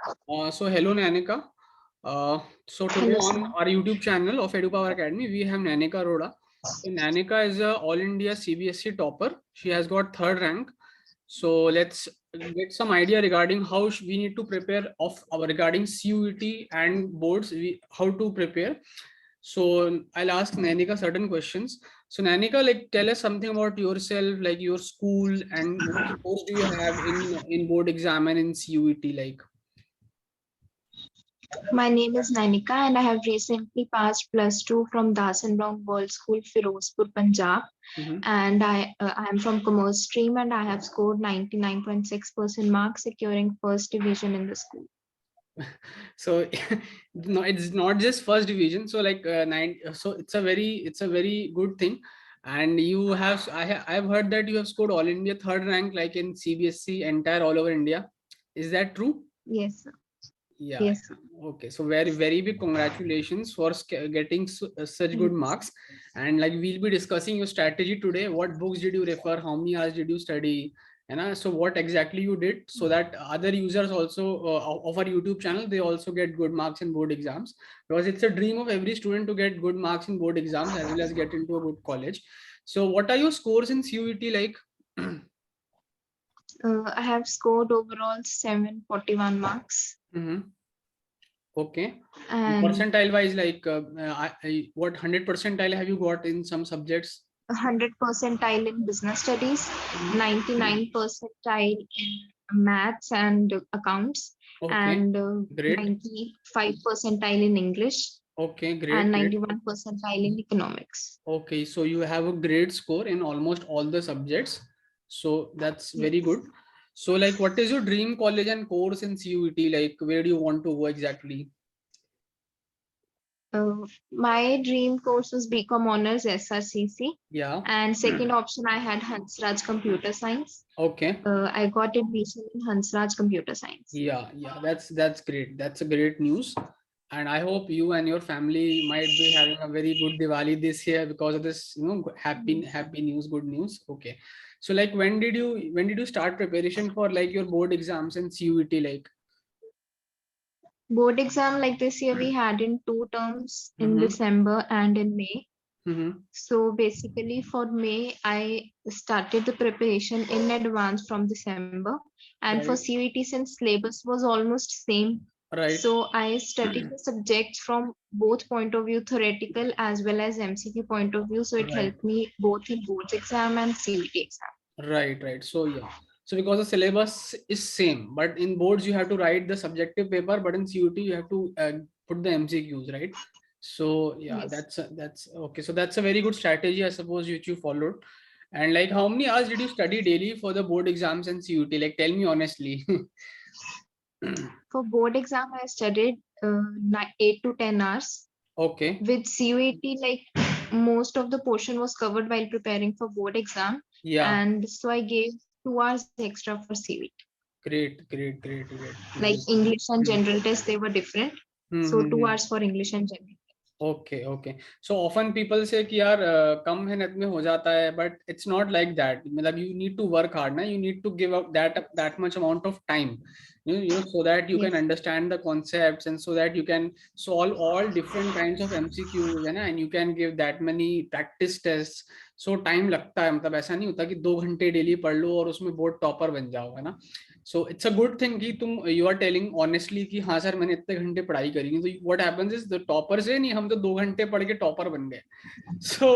So hello Nanika. So today Hello, on sir. our YouTube channel of Edupower Academy, we have Nanika Roda. So Nanika is a All India CBSE topper. She has got third rank. So let's get some idea regarding how we need to prepare of our regarding CUET and boards. How to prepare. So I'll ask Nanika certain questions. So Nanika, like tell us something about yourself, like your school and what scores do you have in board exam and in CUET like. My name is Nainika and I have recently passed plus 2 from Das and Brown World School, Firozpur, Punjab. Mhm. And I am from commerce stream and I have scored 99.6% marks, securing first division in the school. So no, it's not just first division. So like nine. So it's a very good thing. And you have I've heard that you have scored all India third rank like in CBSE entire all over India. Is that true? Yes, sir. Yeah. Yes, sir. Okay. So very big congratulations for getting such good Yes. marks. And like we'll be discussing your strategy today. What books did you refer? How many hours did you study? And so what exactly you did so that other users also of our YouTube channel, they also get good marks in board exams, because it's a dream of every student to get good marks in board exams as well as get into a good college. So what are your scores in CUET like? I have scored overall 741 marks. Mhm. Okay. And Percentile wise, like what 100 percentile have you got in some subjects? 100 percentile in business studies, Mhm. 99 percentile in maths and accounts, Okay, and great. 95 percentile in English, Okay, and great, great. 91 percentile in economics. Okay, so you have a great score in almost all the subjects. So that's very Yes. good. So like what is your dream college and course in CUET? Like where do you want to go exactly? My dream course was BCom Honors SRCC, Yeah. and second option I had Hansraj Computer Science. Okay. I got admission in Hansraj Computer Science. Yeah, that's great. That's a great news. And I hope you and your family might be having a very good Diwali this year because of this, Yes. happy news, good news. Okay. So like when did you start preparation for like your board exams and CUET like? Board exam like this year we had in two terms in Mm-hmm. December and in May. Mm-hmm. So basically for May, I started the preparation in advance from December. And for Right. CUET, since syllabus was almost same, Right. so I studied the subjects from both point of view, theoretical as well as MCQ point of view. So it Right. helped me both in boards exam and CUET exam. Right. So yeah. So because the syllabus is same, but in boards you have to write the subjective paper, but in CUT you have to put the MCQs, right? So yeah, Yes. that's okay. So that's a very good strategy, I suppose, which you followed. And like, how many hours did you study daily for the board exams and CUT? Like, tell me honestly. For board exam, I studied 8 to 10 hours. Okay. With CUET, like most of the portion was covered while preparing for board exam, Yeah. and so I gave 2 hours extra for CUET. Great. Like Great. English and general test, they were different. So two Mm-hmm. hours for English and general. Okay. So often people say कि यार कम मेहनत में हो जाता है, but it's not like that. मतलब you need to work hard ना, you need to give up that much amount of time, so that you can Yes. understand the concepts and so that you can solve all different kinds of MCQs है ना, and you can give that many practice tests. So time लगता है, मतलब ऐसा नहीं होता कि 2 घंटे डेली पढ़ लो और उसमें बोर्ड टॉपर बन जाओ, है ना. So it's a good thing कि तुम यू आर टेलिंग ऑनेस्टली कि हाँ सर मैंने इतने घंटे पढ़ाई करी. तो what happens is the topper से नहीं, हम तो 2 घंटे पढ़ के टॉपर बन गए. सो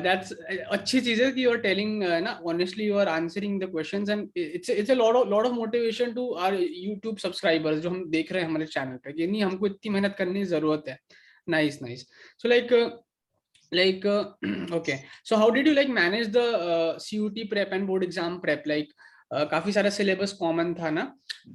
दैट्स अच्छी चीज है कि यू आर टेलिंग ना honestly, you are answering the questions, and it's a lot of motivation to our YouTube subscribers जो हम देख रहे हैं हमारे चैनल पे कि नहीं हमको इतनी मेहनत करने की जरूरत है. Nice. So okay, so how did you like manage the CUT prep and board exam prep? Like काफी सारा सिलेबस कॉमन था ना,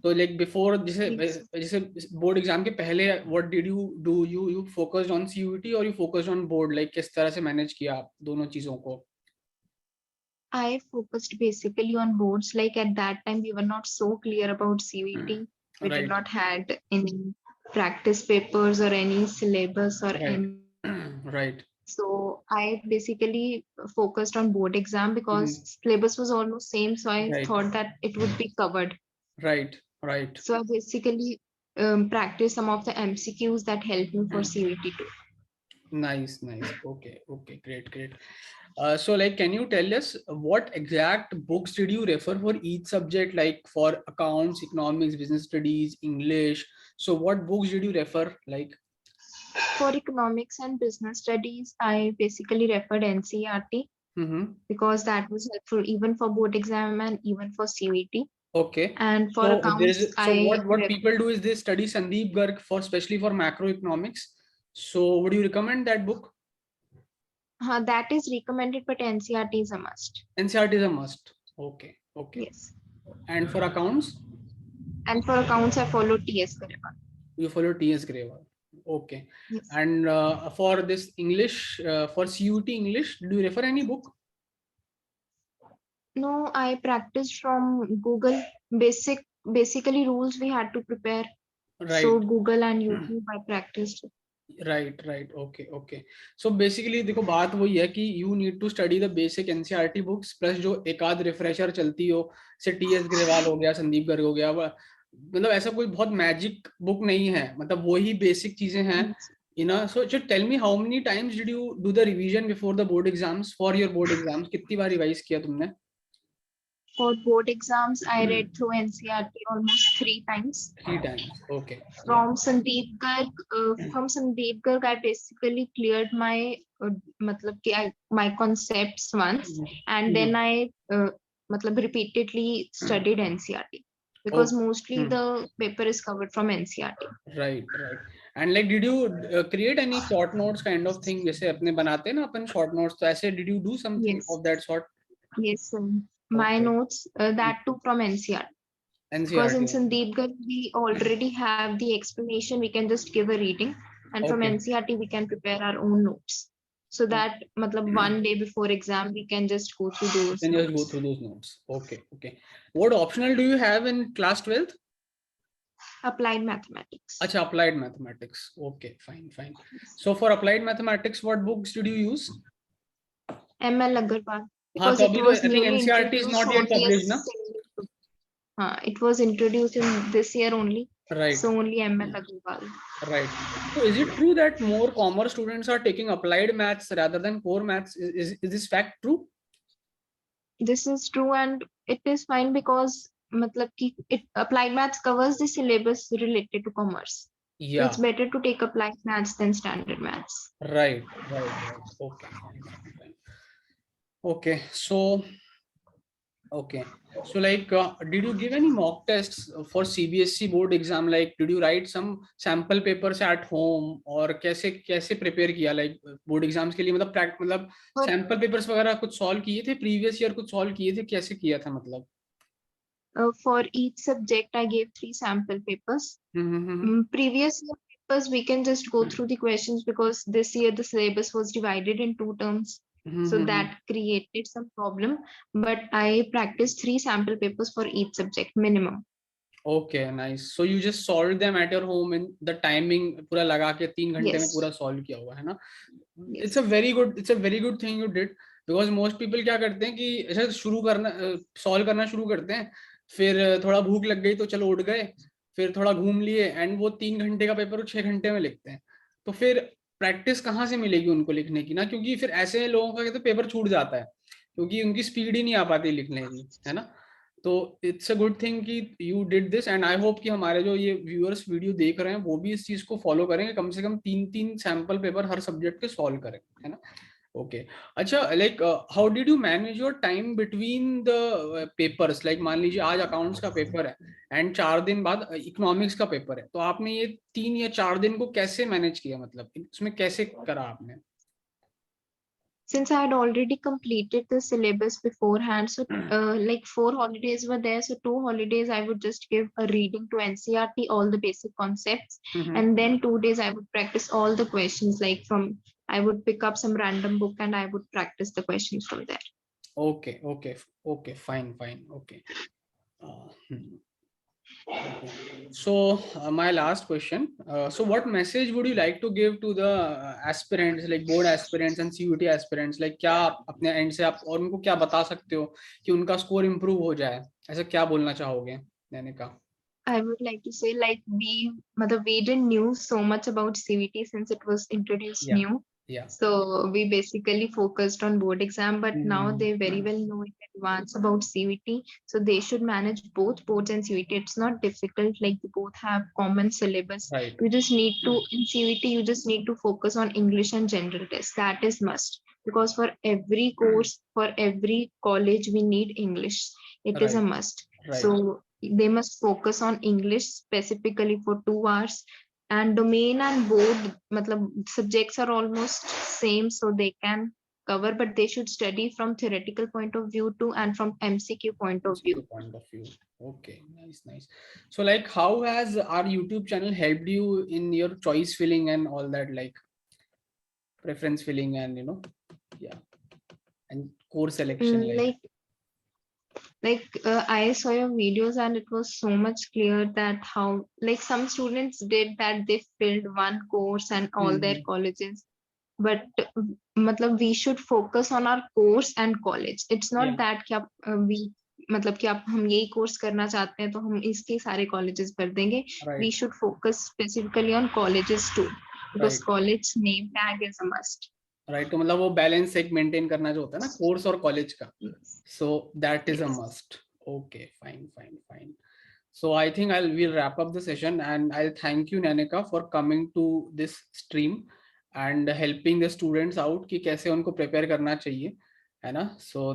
तो लाइक बिफोर जैसे Yes. जैसे बोर्ड एग्जाम के पहले what did you do, you focused on CUT और you focused on board, like किस तरह से मैनेज किया आप दोनों चीजों को? I focused basically on boards. Like at that time, we were not so clear about CUET. We did right. not had any practice papers or any syllabus or right. anything. Right. So I basically focused on board exam because syllabus was almost same. So I right. thought that it would be covered. Right. Right. So I basically practice some of the MCQs that help me for CUET too. Nice, nice. Okay, okay, great, great. So like, can you tell us what exact books did you refer for each subject, like for accounts, economics, business studies, English? So what books did you refer, like? For economics and business studies, I basically referred NCERT Mm-hmm. because that was helpful even for board exam and even for CUET. Okay. And for So there accounts, is, so what people do is they study Sandeep Garg for, especially for macroeconomics. So would you recommend that book? that is recommended, but NCERT is a must. NCERT is a must. Okay, okay. Yes. And for accounts, And for accounts, I follow TS Karima. you follow TS Grewal. Okay. Yes. And for this English, for CUT English, do you refer any book? No, I practiced from Google. Basically rules we had to prepare. So Right. Google and YouTube I practiced. Right, right. Okay, okay. So basically देखो बात वही है कि you need to study the basic NCERT books plus जो एक आध refresher चलती हो, से TS ग्रेवाल हो गया, संदीप गर्ग हो गया, मतलब ऐसा कोई बहुत मैजिक बुक नहीं है, मतलब वही बेसिक चीजें हैं. Yes. You know, so just tell me how many times did you do the revision before the board exams, for your board exams? कितनी बार रिवाइज किया तुमने? For board exams, I read through NCERT almost 3 times. 3 times. Okay. Yeah. From Sandeep Garg, I basically cleared my matlab ki my concepts once, and then I matlab repeatedly studied NCERT because Oh. mostly the paper is covered from NCERT. Right, right. And like, did you create any short notes kind of thing? जैसे अपने बनाते हैं ना अपन short notes, तो ऐसे did you do something Yes, of that sort? yes. My Okay. notes that too from NCERT. Because in NCERT. Sandeep Garg, we already have the explanation, we can just give a reading. And from Okay. NCERT, we can prepare our own notes. So that matlab, one day before exam, we can just go through You those can just go notes. through those notes. Okay, okay. What optional do you have in class 12th? Applied mathematics. Acha, applied mathematics. Okay, fine, fine. So for applied mathematics, what books did you use? ML Agarwal. हाँ, Because तो it अभी तो was I think newly NCERT is introduced not yet only published, as na? it was introduced in this year only. Right. So only ML Agarwal. Right. So is it true that more commerce students are taking applied maths rather than core maths? Is this fact true? This is true, and it is fine because matlab ki applied maths covers the syllabus related to commerce. So it's Yeah. better to take applied maths than standard maths. Right. Right. Right. Okay. Fine. Fine. Fine. Okay. So okay. So like, did you give any mock tests for CBSE board exam? Like, did you write some sample papers at home, और कैसे कैसे prepare किया, like board exams के लिए, मतलब But sample papers वगैरह कुछ solve किए थे, previous year कुछ solve किए थे, कैसे किया था मतलब? for each subject, I gave 3 sample papers. Mm-hmm. Previous year papers, we can just go through the questions because this year the syllabus was divided in 2 terms. So that created some problem. But I practiced 3 sample papers for each subject minimum. Okay, nice. So you just solved them at your home in the timing पूरा लगा के 3 घंटे में Yes. पूरा solve किया हुआ है ना? It's Yes. a very good thing you did, because most people क्या करते हैं कि ऐसे शुरू करना solve करना शुरू करते हैं, फिर थोड़ा भूख लग गई तो चलो उठ गए, फिर थोड़ा घूम लिए, एंड वो 3 घंटे का पेपर 6 घंटे में लिखते हैं. तो फिर प्रैक्टिस कहाँ से मिलेगी उनको लिखने की ना, क्योंकि फिर ऐसे लोगों का तो पेपर छूट जाता है, क्योंकि उनकी स्पीड ही नहीं आ पाती लिखने की, है ना? तो इट्स अ गुड थिंग कि you did this, and I hope कि हमारे जो ये व्यूअर्स वीडियो देख रहे हैं वो भी इस चीज को फॉलो करेंगे, कम से कम 3 सैंपल पेपर हर सब्जेक्ट के सॉल्व करें, है ना? ओके. अच्छा, like how did you manage your time between the papers? Like मान लीजिए आज अकाउंट्स का पेपर है एंड 4 दिन बाद इकोनॉमिक्स का पेपर है, तो आपने ये 3 या 4 दिन को कैसे मैनेज किया, मतलब इसमें कैसे करा आपने? Since I had already completed the syllabus beforehand, so like 4 holidays were there, so 2 holidays I would just give a reading to NCERT, all the basic concepts, and then 2 days I would practice all the questions. I would pick up some random book and I would practice the questions from there. Okay, okay, okay, fine, fine, okay. Okay. So my last question. So what message would you like to give to the aspirants, like board aspirants and CUT aspirants? Like क्या आप अपने and से आप और उनको क्या बता सकते हो कि उनका स्कोर इम्प्रूव हो जाए? ऐसा क्या बोलना चाहोगे, मैंने कहा? I would like to say, like, we didn't knew so much about CVT since it was introduced Yeah, new. yeah. So we basically focused on board exam, but now Mhm. they very well know in advance about CVT. So they should manage both boards and CVT. It's not difficult, like they both have common syllabus. Right, You just need to, in CVT, you just need to focus on English and general tests. That is must. Because for every course, for every college, we need English. It is a right, must. right. So they must focus on English specifically for 2 hours, and domain and board matlab, subjects are almost same, so they can cover, but they should study from theoretical point of view too and from MCQ point of view. MCQ point of view. Okay, nice, nice. So like, how has our YouTube channel helped you in your choice filling and all that, like preference filling and yeah, and course selection, like. Like I saw your videos and it was so much clear that how like some students did that they filled one course and all their Hmm. colleges, but मतलब we should focus on our course and college. It's Yeah, not that कि आप we मतलब कि आप हम यही course करना चाहते हैं तो हम इसके सारे colleges भर देंगे. We right, should focus specifically on colleges too, because right, college name tag is a must. right. तो मतलब वो बैलेंस एक मेंटेन करना जो होता है ना कोर्स और कॉलेज का, Yes. so that is a Yes. must. Okay, fine, fine, fine. So I think we'll wrap up the session, and I'll thank you, Nanika, for coming to this stream and helping the students out कि कैसे उनको prepare करना चाहिए, है ना? So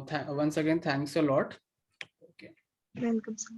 once again, thanks a lot. Okay. Welcome, sir.